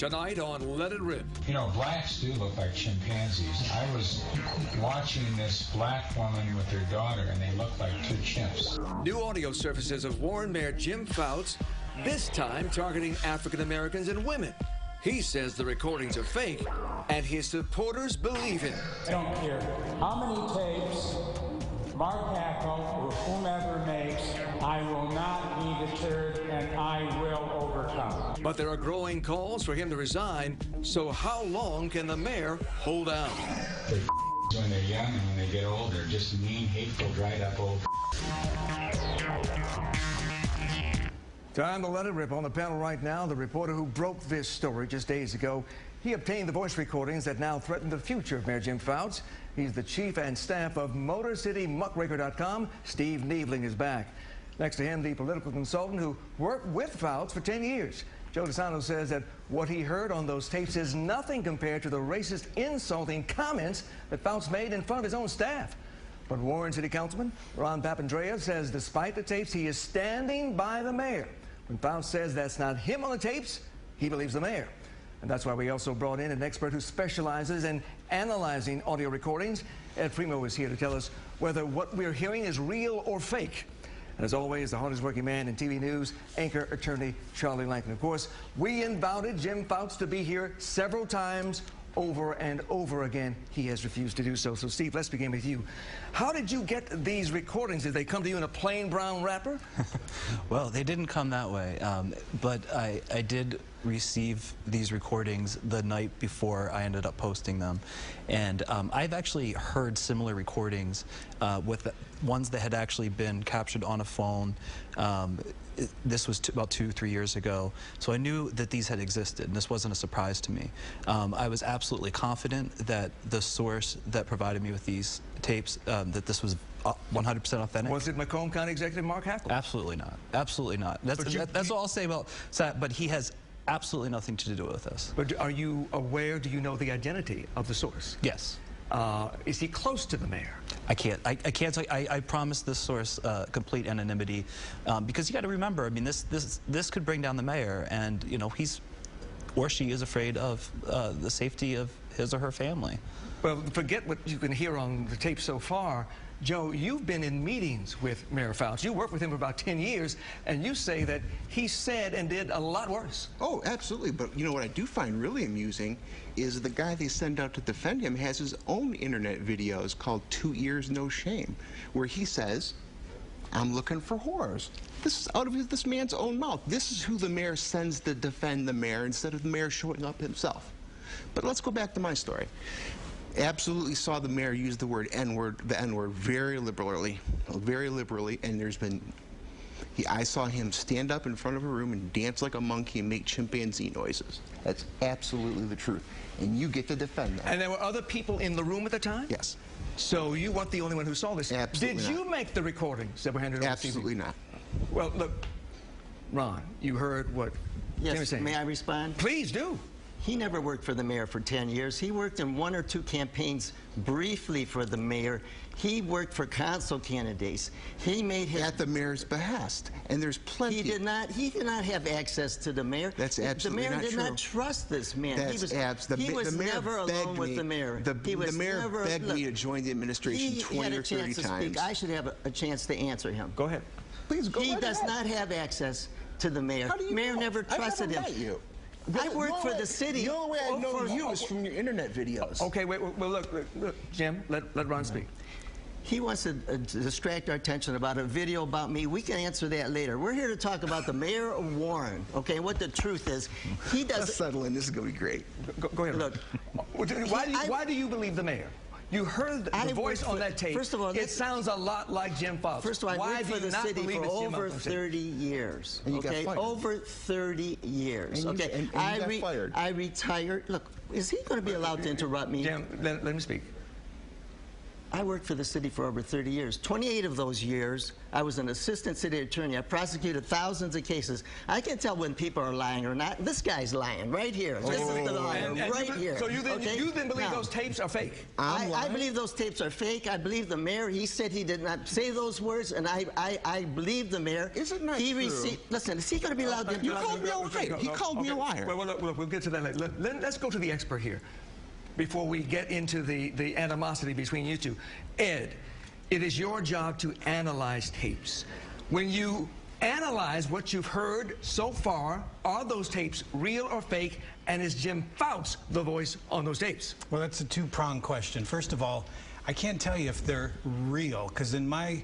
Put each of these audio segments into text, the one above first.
Tonight on Let It Rip. You know, blacks do look like chimpanzees. I was watching this black woman with her daughter, and they look like two chimps. New audio surfaces of Warren Mayor Jim Fouts, this time targeting African Americans and women. He says the recordings are fake, and his supporters believe him. I don't care how many tapes Mark Hackle or whomever makes, I will not be deterred, and I will overcome. But there are growing calls for him to resign, so how long can the mayor hold out? When they're young and when they get older, just mean, hateful, dried up old. Time to Let It Rip. On the panel right now, the reporter who broke this story just days ago. He obtained the voice recordings that now threaten the future of Mayor Jim Fouts. He's the chief and staff of MotorCityMuckraker.com. Steve Niebling is back. Next to him, the political consultant who worked with Fouts for 10 years. Joe DeSanto says that what he heard on those tapes is nothing compared to the racist, insulting comments that Fouts made in front of his own staff. But Warren City Councilman Ron Papandreou says despite the tapes, he is standing by the mayor. When Fouts says that's not him on the tapes, he believes the mayor. And that's why we also brought in an expert who specializes in analyzing audio recordings. Ed Primo is here to tell us whether what we're hearing is real or fake. And as always, the hardest working man in TV news, anchor attorney Charlie Langton. Of course, we invited Jim Fouts to be here several times. Over and over again, he has refused to do so. So, Steve, let's begin with you. How did you get these recordings? Did they come to you in a plain brown wrapper? Well, they didn't come that way, but I did receive these recordings the night before I ended up posting them. And I've actually heard similar recordings with ones that had actually been captured on a phone. This was about 2-3 years ago, so I knew that these had existed, and this wasn't a surprise to me. I was absolutely confident that the source that provided me with these tapes, that this was 100% authentic. Was it Macomb County Executive Mark Hackle? Absolutely not. Absolutely not. That's all I'll say about that, but he has absolutely nothing to do with this. But are you aware, do you know the identity of the source? Yes. Is he close to the mayor? I can't. I can't. I promised this source complete anonymity because you got to remember. I mean, this could bring down the mayor, and you know he's or she is afraid of the safety of his or her family. Well, forget what you can hear on the tape so far. Joe, you've been in meetings with Mayor Fouts. You worked with him for about 10 years, and you say that he said and did a lot worse. Oh, absolutely. But you know what I do find really amusing is the guy they send out to defend him has his own internet videos called 2 Ears No Shame, where he says, I'm looking for whores. This is out of this man's own mouth. This is who the mayor sends to defend the mayor instead of the mayor showing up himself. But let's go back to my story. Absolutely saw the mayor use the word N-word, the N-word, very liberally, and there's been, I saw him stand up in front of a room and dance like a monkey and make chimpanzee noises. That's absolutely the truth, and you get to defend that. And there were other people in the room at the time? Yes. So you weren't the only one who saw this? Absolutely Did you make the recordings that were handed over? Absolutely not. Well, look, Ron, you heard what Jim was saying. May I respond? Please do. He never worked for the mayor for 10 years. He worked in 1 or 2 campaigns briefly for the mayor. He worked for council candidates. He made his... At the mayor's behest. And there's plenty... He did not have access to the mayor. That's absolutely not true. The mayor did not trust this man. He was never alone with the mayor. The mayor begged me to join the administration 20 or 30 times. I should have a chance to answer him. Go ahead. Please go ahead. He does not have access to the mayor. The mayor never trusted him. Met you. I work for the city. The only way I know you is from your internet videos. Okay, wait, well, look, Jim, let Ron speak. He wants to distract our attention about a video about me. We can answer that later. We're here to talk about the mayor of Warren, okay, what the truth is. He doesn't... Let's settle in. This is going to be great. Go ahead. Look. Why do you believe the mayor? You heard the voice on that tape. First of all, it sounds a lot like Jim Fouts. First of all, I worked for the city for over 30 years. And you got fired. Over 30 years. And okay, you got fired. I retired. Look, is he going to be allowed to interrupt me? Jim, let me speak. I worked for the city for over 30 years. 28 of those years, I was an assistant city attorney. I prosecuted thousands of cases. I can tell when people are lying or not. This guy's lying right here. This is the liar right here. So you then believe those tapes are fake? I believe those tapes are fake. I believe the mayor, he said he did not say those words, and I believe the mayor. Isn't that he true? Listen, is he going to be allowed to... You called me a liar. He called me a liar. Well, look, we'll get to that later. Let's go to the expert here before we get into the animosity between you two. Ed, it is your job to analyze tapes. When you analyze what you've heard so far, are those tapes real or fake, and is Jim Fouts the voice on those tapes? Well, that's a two-pronged question. First of all, I can't tell you if they're real, because in my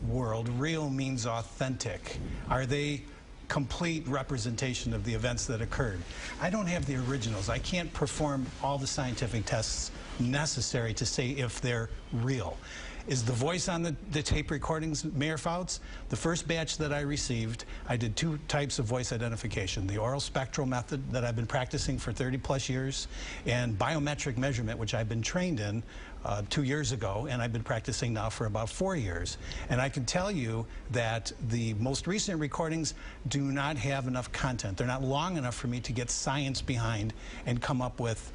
world, real means authentic. Are they complete representation of the events that occurred? I don't have the originals. I can't perform all the scientific tests necessary to say if they're real. Is the voice on the tape recordings Mayor Fouts? The first batch that I received, I did two types of voice identification: the oral spectral method that I've been practicing for 30+ years, and biometric measurement, which I've been trained in 2 years ago, and I've been practicing now for about 4 years. And I can tell you that the most recent recordings do not have enough content. They're not long enough for me to get science behind and come up with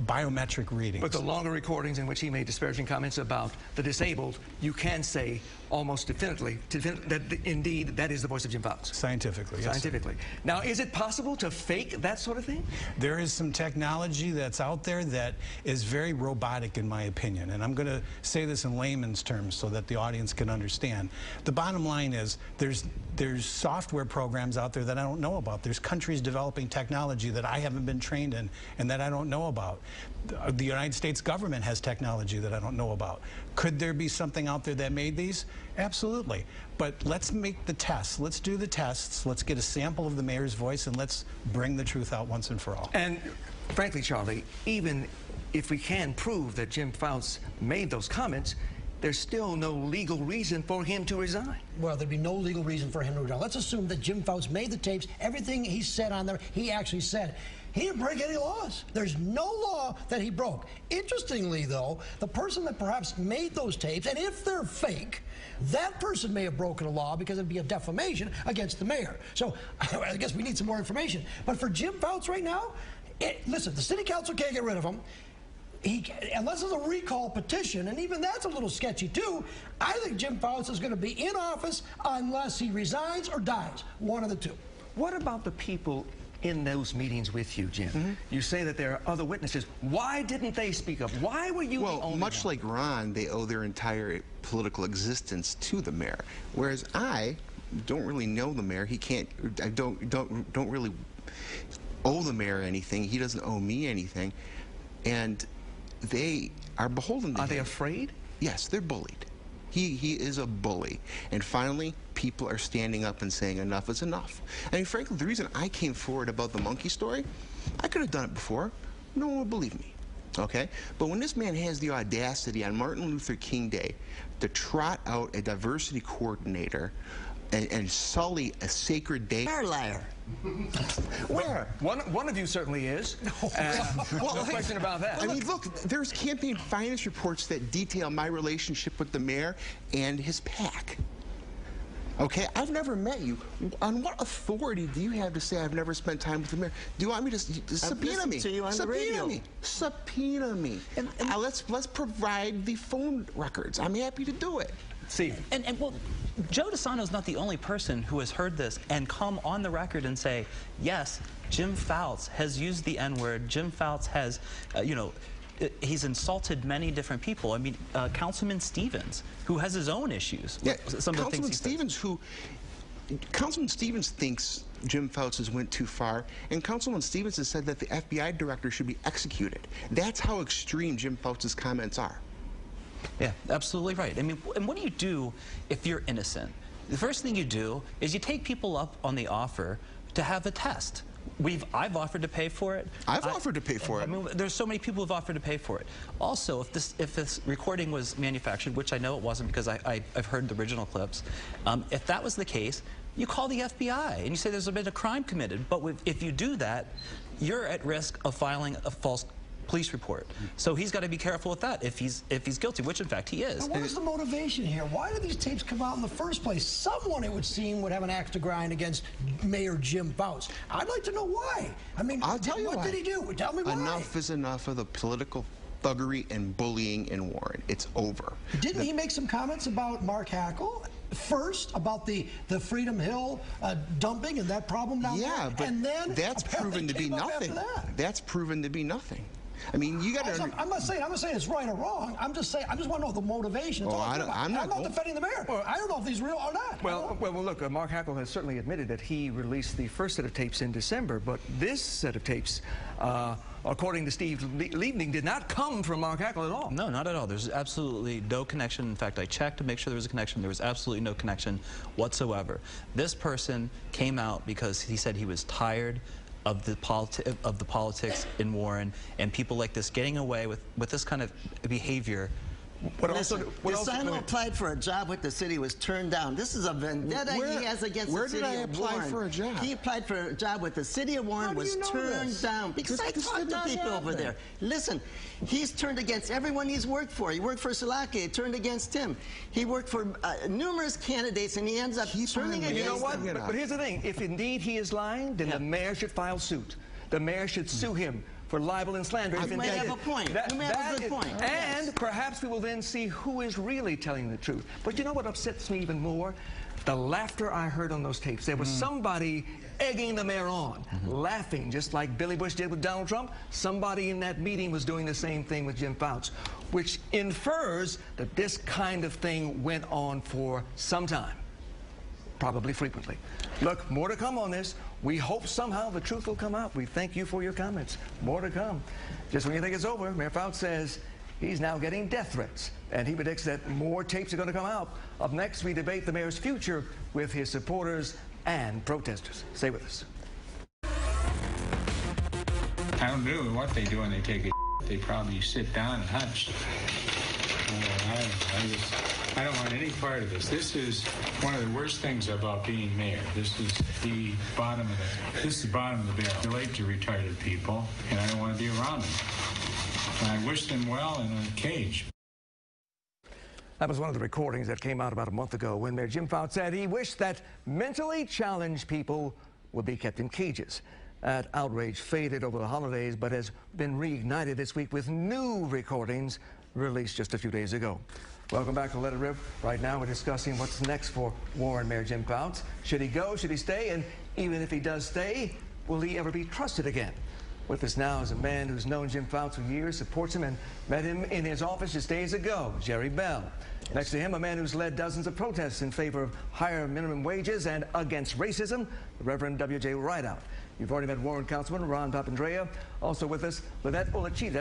biometric readings. But the longer recordings in which he made disparaging comments about the disabled, you can say almost definitively that indeed that is the voice of Jim Fouts. Scientifically, yes. Scientifically. Now, is it possible to fake that sort of thing? There is some technology that's out there that is very robotic, in my opinion. And I'm going to say this in layman's terms so that the audience can understand. The bottom line is there's software programs out there that I don't know about. There's countries developing technology that I haven't been trained in and that I don't know about. The United States government has technology that I don't know about. Could there be something out there that made these? Absolutely. But let's make the tests. Let's do the tests. Let's get a sample of the mayor's voice, and let's bring the truth out once and for all. And frankly, Charlie, even if we can prove that Jim Fouts made those comments, there's still no legal reason for him to resign. Well, there'd be no legal reason for him to resign. Let's assume that Jim Fouts made the tapes. Everything he said on there, he actually said. He didn't break any laws. There's no law that he broke. Interestingly, though, the person that perhaps made those tapes, and if they're fake, that person may have broken a law because it'd be a defamation against the mayor. So I guess we need some more information. But for Jim Fouts right now, listen, the city council can't get rid of him. Unless there's a recall petition, and even that's a little sketchy too. I think Jim Fouts is going to be in office unless he resigns or dies. One of the two. What about the people in those meetings with you, Jim? You say that there are other witnesses. Why didn't they speak up? Why were you the only much one? like Ron, they owe their entire political existence to the mayor. Whereas I don't really know the mayor. I don't really owe the mayor anything. He doesn't owe me anything. And they are beholden to him. Are they afraid? Yes, they're bullied. He is a bully. And finally, people are standing up and saying enough is enough. I mean, frankly, the reason I came forward about the monkey story, I could have done it before. No one would believe me. Okay? But when this man has the audacity on Martin Luther King Day to trot out a diversity coordinator and sully a sacred day. You're a liar. Where? One of you certainly is. No question about that. I mean, look, there's campaign finance reports that detail my relationship with the mayor and his PAC. Okay, I've never met you. On what authority do you have to say I've never spent time with the mayor? Do you want me to subpoena me? To you on the radio. Subpoena me. And let's provide the phone records. I'm happy to do it. See. And well, Joe DeSano's not the only person who has heard this and come on the record and say, yes, Jim Fouts has used the N-word. Jim Fouts has, he's insulted many different people. I mean, Councilman Stevens, who has his own issues. Yeah, Councilman Stevens thinks Jim Fouts has went too far, and Councilman Stevens has said that the FBI director should be executed. That's how extreme Jim Fouts' comments are. Yeah, absolutely right. I mean, and what do you do if you're innocent? The first thing you do is you take people up on the offer to have a test. I've offered to pay for it. I've offered to pay for it. I mean, there's so many people who've offered to pay for it. Also, if this recording was manufactured, which I know it wasn't because I've heard the original clips, if that was the case, you call the FBI and you say there's been a crime committed. But if you do that, you're at risk of filing a false police report. So he's got to be careful with that if he's guilty, which in fact he is. Now, what is the motivation here? Why did these tapes come out in the first place? Someone, it would seem, would have an axe to grind against Mayor Jim Fouts. I'd like to know why. I mean, I'll tell you what why. did he do? Tell me why. Enough is enough of the political thuggery and bullying in Warren. It's over. Didn't he make some comments about Mark Hackle? First, about the Freedom Hill dumping and that problem down there? Yeah, but and then that's proven to be nothing. That's proven to be nothing. I mean, you got to. I'm not saying it's right or wrong. I'm just saying I just want to know the motivation. Oh, I'm not defending the mayor. Well, I don't know if he's real or not. Well, look, Mark Hackle has certainly admitted that he released the first set of tapes in December, but this set of tapes, according to Steve Liebling, did not come from Mark Hackle at all. No, not at all. There's absolutely no connection. In fact, I checked to make sure there was a connection. There was absolutely no connection whatsoever. This person came out because he said he was tired of the politics in Warren and people like this getting away with this kind of behavior. DeSanto applied for a job with the city, was turned down. This is a vendetta he has against the city of Warren. Where did I apply for a job? He applied for a job with the city of Warren, was turned down. Because I talked to people over there. Listen, he's turned against everyone he's worked for. He worked for Salake, he turned against him. He worked for numerous candidates, and he ends up turning against them. You know what? But here's the thing. If indeed he is lying, then the mayor should file suit. The mayor should sue him for libel and slander. You may have a point. You may have a good point. And perhaps we will then see who is really telling the truth. But you know what upsets me even more? The laughter I heard on those tapes. There was somebody egging the mayor on, laughing, just like Billy Bush did with Donald Trump. Somebody in that meeting was doing the same thing with Jim Fouts, which infers that this kind of thing went on for some time, probably frequently. Look, more to come on this. We hope somehow the truth will come out. We thank you for your comments. More to come. Just when you think it's over, Mayor Fouts says he's now getting death threats, and he predicts that more tapes are going to come out. Up next, we debate the mayor's future with his supporters and protesters. Stay with us. I don't know what they do when they take a they probably sit down and hunch. I don't want any part of this. This is one of the worst things about being mayor. This is the bottom of the barrel. I relate to retarded people, and I don't want to be around them. And I wish them well in a cage. That was one of the recordings that came out about a month ago when Mayor Jim Fouts said he wished that mentally challenged people would be kept in cages. That outrage faded over the holidays, but has been reignited this week with new recordings released just a few days ago. Welcome back to Let It Rip. Right now we're discussing what's next for Warren Mayor Jim Fouts. Should he go? Should he stay? And even if he does stay, will he ever be trusted again? With us now is a man who's known Jim Fouts for years, supports him, and met him in his office just days ago, Jerry Bell. Yes. Next to him, a man who's led dozens of protests in favor of higher minimum wages and against racism, the Reverend W.J. Rideout. You've already met Warren Councilman Ron Papandrea. Also with us, Lynette Olenichak.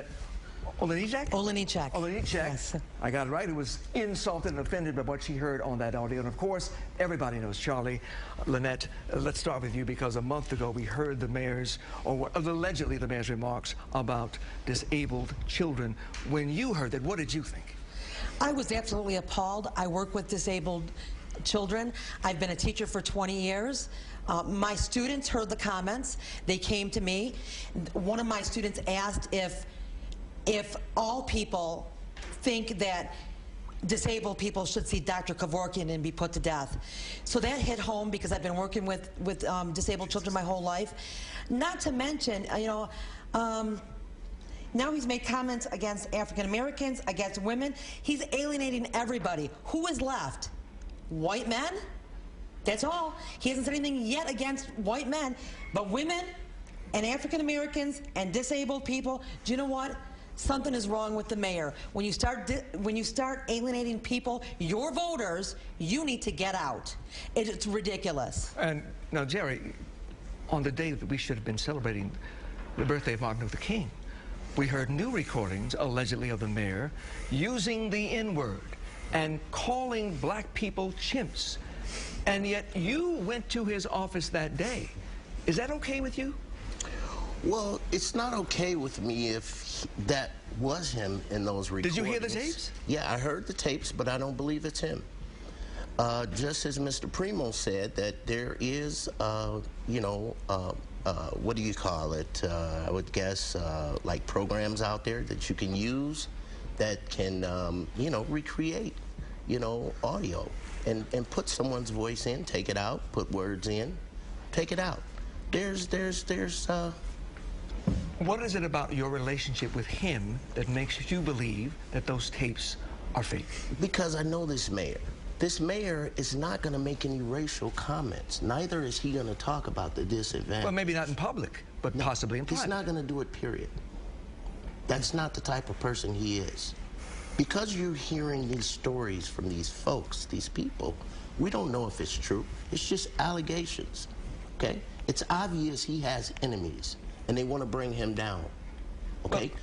Yes. I got it right. Who was insulted and offended by what she heard on that audio. And of course, everybody knows Charlie. Lynette, let's start with you, because a month ago we heard the mayor's, or allegedly the mayor's, remarks about disabled children. When you heard that, what did you think? I was absolutely appalled. I work with disabled children. I've been a teacher for 20 years. My students heard the comments. They came to me. One of my students asked if all people think that disabled people should see Dr. Kevorkian and be put to death. So that hit home, because I've been working with disabled children my whole life. Not to mention, now he's made comments against African Americans, against women. He's alienating everybody. Who is left? White men? That's all. He hasn't said anything yet against white men, but women and African Americans and disabled people. Do you know what? Something is wrong with the mayor. When you start alienating people, your voters, you need to get out. It's ridiculous. And now, Jerry, on the day that we should have been celebrating the birthday of Martin Luther King, we heard new recordings, allegedly, of the mayor using the N-word and calling black people chimps. And yet you went to his office that day. Is that okay with you? Well, it's not okay with me if that was him in those recordings. Did you hear the tapes? Yeah, I heard the tapes, but I don't believe it's him. Just as Mr. Primo said, that there is, what do you call it? I would guess like programs out there that you can use that can, you know, recreate, you know, audio and put someone's voice in, take it out, put words in, take it out. What is it about your relationship with him that makes you believe that those tapes are fake? Because I know this mayor. This mayor is not going to make any racial comments. Neither is he going to talk about the disadvantage. Well, maybe not in public, but possibly in private. He's not going to do it, period. That's not the type of person he is. Because you're hearing these stories from these folks, these people, we don't know if it's true. It's just allegations, okay? It's obvious he has enemies, and they want to bring him down, okay? Well,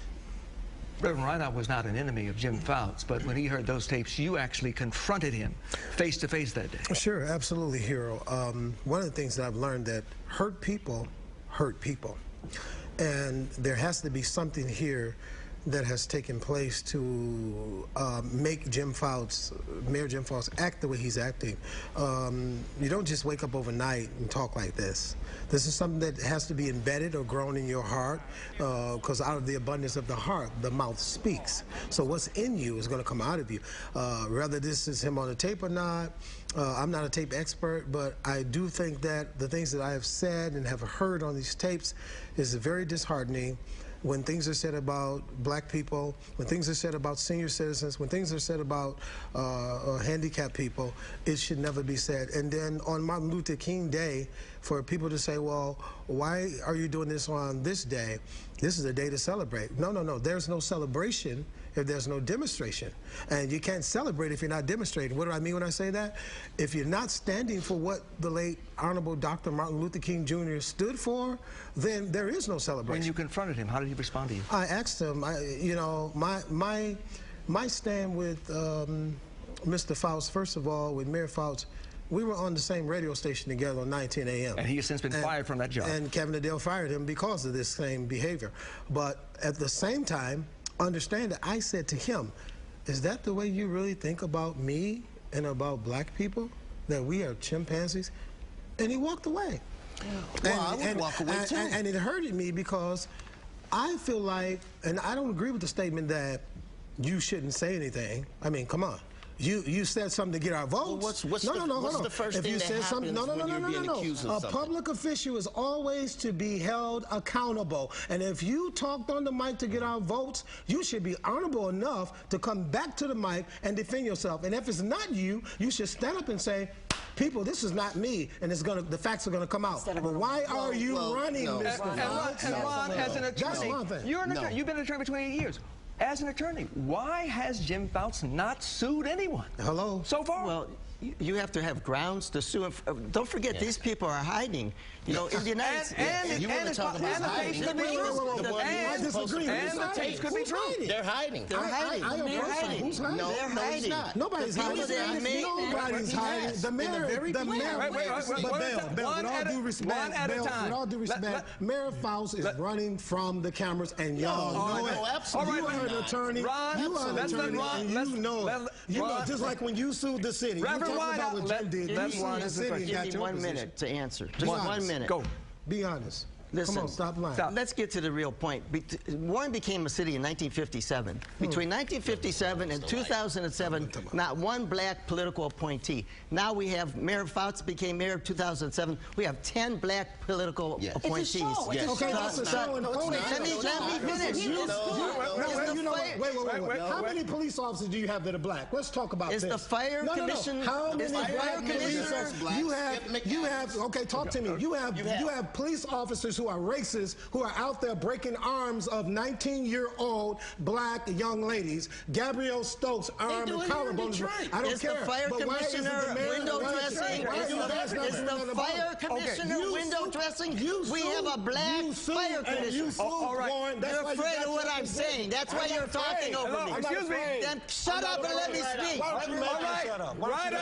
Reverend Reinhardt was not an enemy of Jim Fouts, but when he heard those tapes, you actually confronted him face to face that day. Sure, absolutely, Hero. One of the things that I've learned that hurt people hurt people. And there has to be something here that has taken place to make Jim Fouts, Mayor Jim Fouts, act the way he's acting. You don't just wake up overnight and talk like this. This is something that has to be embedded or grown in your heart, because out of the abundance of the heart, the mouth speaks. So what's in you is going to come out of you. Whether this is him on the tape or not, I'm not a tape expert, but I do think that the things that I have said and have heard on these tapes is very disheartening. When things are said about black people, when things are said about senior citizens, when things are said about handicapped people, it should never be said. And then on Martin Luther King Day, for people to say, well, why are you doing this on this day? This is a day to celebrate. No, no, no. There's no celebration if there's no demonstration. And you can't celebrate if you're not demonstrating. What do I mean when I say that? If you're not standing for what the late Honorable Dr. Martin Luther King Jr. stood for, then there is no celebration. When you confronted him, how did he respond to you? I asked him, you know, my stand with Mr. Fouts, first of all, with Mayor Fouts, we were on the same radio station together on 19 a.m. And he has since been fired from that job. And Kevin Adele fired him because of this same behavior. But at the same time, understand that I said to him, is that the way you really think about me and about black people? That we are chimpanzees? And he walked away. Well, I would walk away too. And it hurted me because I feel like, and I don't agree with the statement that you shouldn't say anything. I mean, come on. You said something to get our votes. Well, what's the first thing that happens when you're being accused of something? A public official is always to be held accountable. And if you talked on the mic to get our votes, you should be honorable enough to come back to the mic and defend yourself. And if it's not you, you should stand up and say, people, this is not me, and the facts are going to come out. But why are you running, Mr. Fouts? And Ron, as an attorney, you've been an attorney for 28 years. As an attorney, why has Jim Fouts not sued anyone? Hello? So far? Well, you have to have grounds to sue. Don't forget, these people are hiding. You know, in the United States. You want to talk about hiding? And the tapes could be true. They're hiding. They're hiding. They're hiding. Who's hiding? No, it's not. Nobody's hiding. Nobody's hiding. The mayor, but Bell, with all due respect, Mayor Fouts is running from the cameras, and y'all know it. Absolutely. You are an attorney. You are an attorney, and you know it. You know, just like when you sued the city. You talking about what Jim did. You sued the city and got Give me your 1 position. minute to answer. Just 1 minute. Go. Be honest. Listen, come on, stop lying. Let's get to the real point. Warren became a city in 1957. Between 1957 and 2007, not one black political appointee. Now we have Mayor Fouts became mayor in 2007. We have 10 black political appointees. It's a show. It's a show. That's a show. Let me finish. Wait. How many police officers do you have that are black? Let's talk about this. Is the fire commission? How many black police officers? You have. Okay, talk to me. You have police officers who are racist, who are out there breaking arms of 19-year-old black young ladies. Gabrielle Stokes armed and collarbones. I don't care. Is the fire commissioner window dressing? Is the fire commissioner window dressing? We have a black fire commissioner. You're afraid of what I'm saying. That's why you're talking over me. Excuse me. Then shut up and let me speak. Ride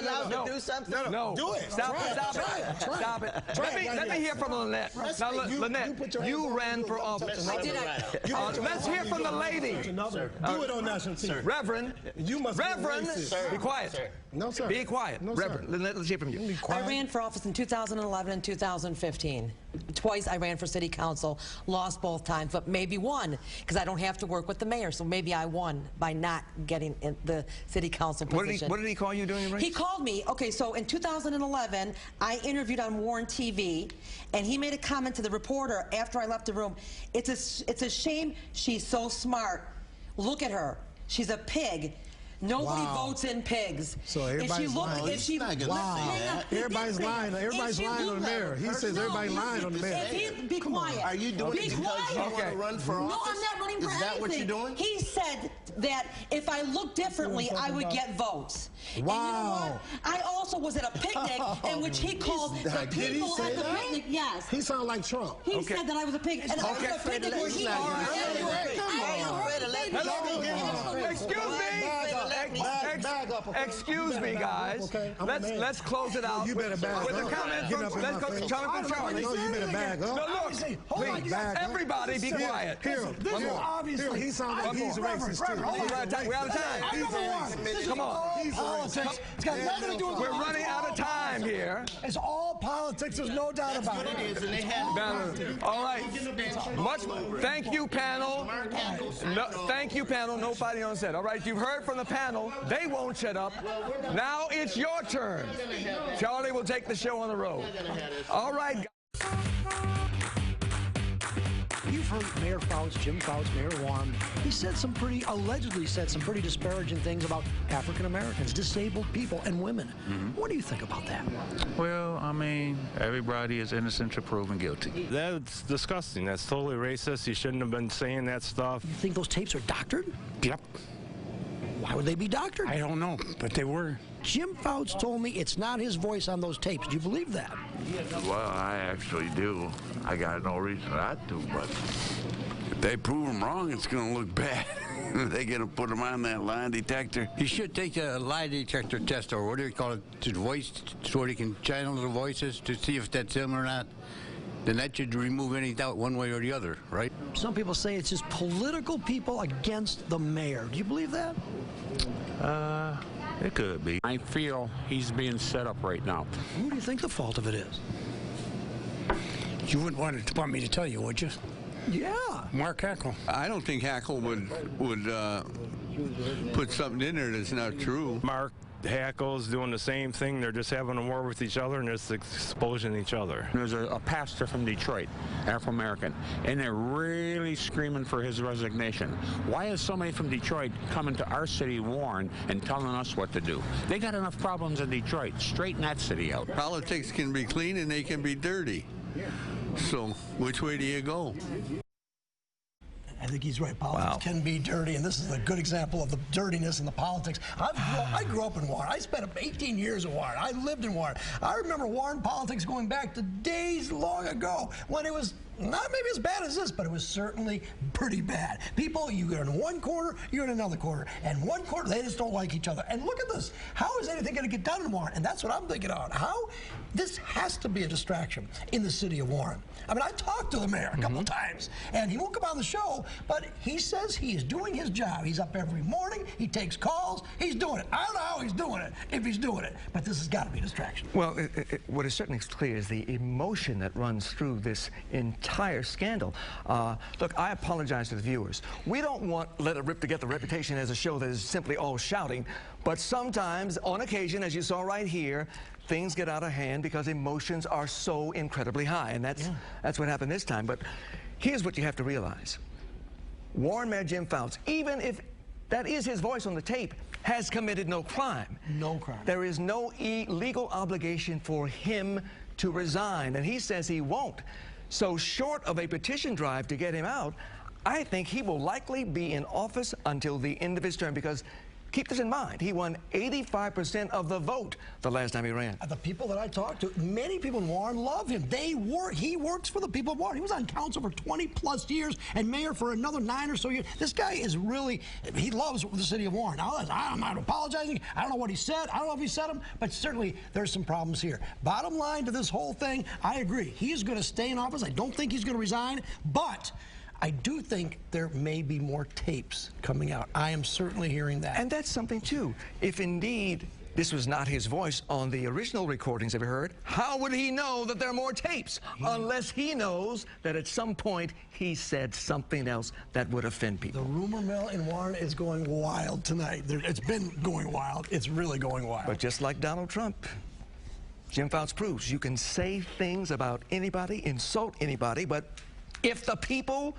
out. want to do something? No. Do it. Stop Try it. Stop Try it. Try Stop it. Let me hear from Lynette. Now, Lynette, you ran for office. Let's hear from the lady. Do it on national TV. Reverend. You must be quiet. Sir. No, sir. Be quiet. No, Reverend, let's hear from you. I ran for office in 2011 and 2015. Twice I ran for city council, lost both times, but maybe won, because I don't have to work with the mayor, so maybe I won by not getting in the city council position. What did he call you during the race? He called me, okay, so in 2011, I interviewed on Warren TV, and he made a comment to the reporter after I left the room. It's a shame she's so smart. Look at her. She's a pig. Nobody votes in pigs. So everybody's lying. Everybody's lying. Everybody's lying on the mayor. He says everybody's lying on the mayor. Be quiet. Are you doing it because you want to run for office? No, I'm not running for anything. Is that what you're doing? He said that if I looked differently, I would get votes. Wow. And you know what? I also was at a picnic in which he called the people at the picnic. Yes. He sounded like Trump. He said that I was a pig. And I was at a picnic where he Excuse me, guys. Okay, let's close it out. You better back with up. the comment from Charlie. No, you better back up. No, look, please, everybody be quiet. Here, he sounds like he's racist too. We're out of time. Come on. Politics. It's got nothing to do with We're running out of time here. It's all politics. There's no doubt about it. All right. Thank you, panel. Thank you, panel. Nobody on set. All right, you've heard from the panel. They won't shut up. Now it's your turn. Charlie will take the show on the road. All right. You've heard Mayor Fouts, Jim Fouts, Mayor Warren. He allegedly said some pretty disparaging things about African Americans, disabled people, and women. What do you think about that? Well, I mean, everybody is innocent until proven guilty. That's disgusting. That's totally racist. He shouldn't have been saying that stuff. You think those tapes are doctored? Yep. Why would they be doctored? I don't know, but they were. Jim Fouts told me it's not his voice on those tapes. Do you believe that? Well, I actually do. I got no reason not to, but if they prove him wrong, it's going to look bad. They're going to put him on that lie detector. He should take a lie detector test, or what do you call it, to voice, so he can channel the voices to see if that's him or not. Then that should remove any doubt one way or the other, right? Some people say it's just political people against the mayor. Do you believe that? It could be. I feel he's being set up right now. Who do you think the fault of it is? You wouldn't want me to tell you, would you? Yeah. Mark Hackle. I don't think Hackle would put something in there that's not true. Mark Hackle's doing the same thing. They're just having a war with each other and just exposing each other. There's a pastor from Detroit, Afro-American, and they're really screaming for his resignation. Why is somebody from Detroit coming to our city, Warren, and telling us what to do? They got enough problems in Detroit. Straighten that city out. Politics can be clean and they can be dirty. So which way do you go? I think he's right. Politics can be dirty, and this is a good example of the dirtiness in the politics. I grew up in Warren. I spent 18 years in Warren. I lived in Warren. I remember Warren politics going back to days long ago when it was not maybe as bad as this, but it was certainly pretty bad. People, you're in one corner, you're in another corner. And one corner, they just don't like each other. And look at this. How is anything going to get done in Warren? And that's what I'm thinking on. How? This has to be a distraction in the city of Warren. I mean, I talked to the mayor a couple of times, and he won't come on the show, but he says he is doing his job. He's up every morning. He takes calls. He's doing it. I don't know how he's doing it, if he's doing it, but this has got to be a distraction. Well, what is certainly clear is the emotion that runs through this entire scandal. Look, I apologize to the viewers. We don't want Let It Rip to get the reputation as a show that is simply all shouting, but sometimes, on occasion, as you saw right here, things get out of hand because emotions are so incredibly high, and that's what happened this time. But here's what you have to realize. Warren Mayor Jim Fouts, even if that is his voice on the tape, has committed no crime. No crime. There is no legal obligation for him to resign, and he says he won't. So short of a petition drive to get him out, I think he will likely be in office until the end of his term, because Keep this in mind. He won 85% of the vote the last time he ran. The people that I talked to, many people in Warren love him. He works for the people of Warren. He was on council for 20+ years and mayor for another 9 or so years. This guy is really, he loves the city of Warren. Now, I'm not apologizing. I don't know what he said. I don't know if he said them, but certainly there's some problems here. Bottom line to this whole thing, I agree. He's going to stay in office. I don't think he's going to resign, but I do think there may be more tapes coming out. I am certainly hearing that. And that's something, too. If indeed this was not his voice on the original recordings that we heard, how would he know that there are more tapes? Unless he knows that at some point he said something else that would offend people. The rumor mill in Warren is going wild tonight. It's been going wild. It's really going wild. But just like Donald Trump, Jim Fouts proves you can say things about anybody, insult anybody, but if the people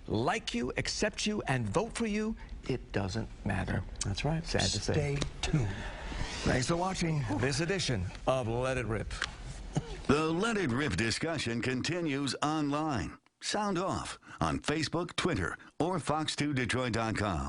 like you, accept you, and vote for you, it doesn't matter. That's right. Sad to say. Stay tuned. Thanks for watching this edition of Let It Rip. The Let It Rip discussion continues online. Sound off on Facebook, Twitter, or fox2detroit.com.